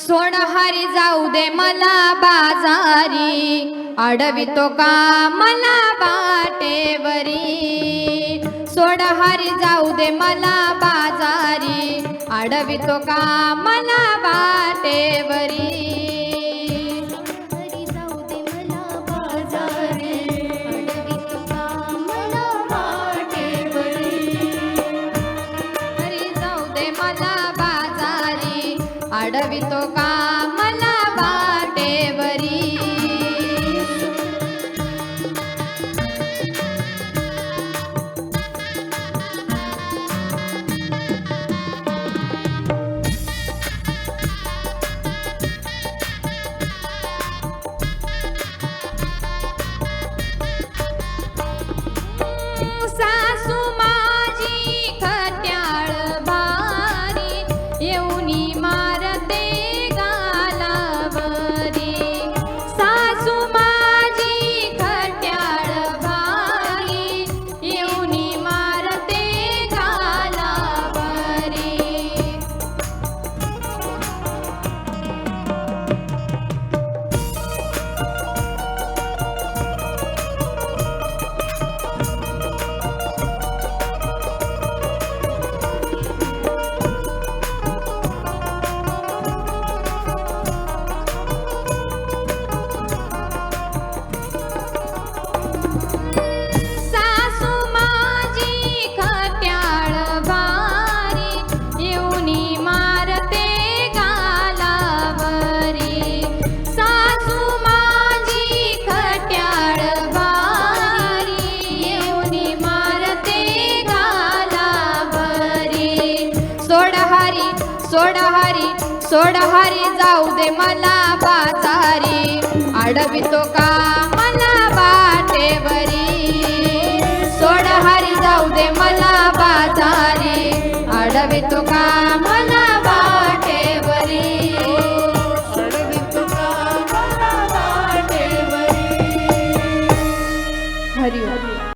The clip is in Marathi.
सोड हरी जाऊ दे मला बाजारी, अडवितो का मला वाटेवरी. सोड हरी जाऊ दे मला बाजारी, अडवितो का मला वाटेवरी. हरी जाऊ दे मला बाजारी, अडवितो का मला वाटेवरी. हरी जाऊ दे मला बाजारी, अडवितो का मला वाटेवरी. सासू माझी खट्याळ भारी, येऊनी मारते गालावरी. सासू माझी खट्याळ भारी, येऊनी मारते गालावरी. सासू माझी खट्याळ भारी, येऊनी मारते गालावरी. सासू माझी खट्याळ भारी, येऊनी मारते गालावरी. सोड हरी सोड हरी सोड हरी जाऊ दे मला बाजारी, अडवितो का मला वाटेवरी. सोड हरी जाऊ दे मला बाजारी, अडवितो का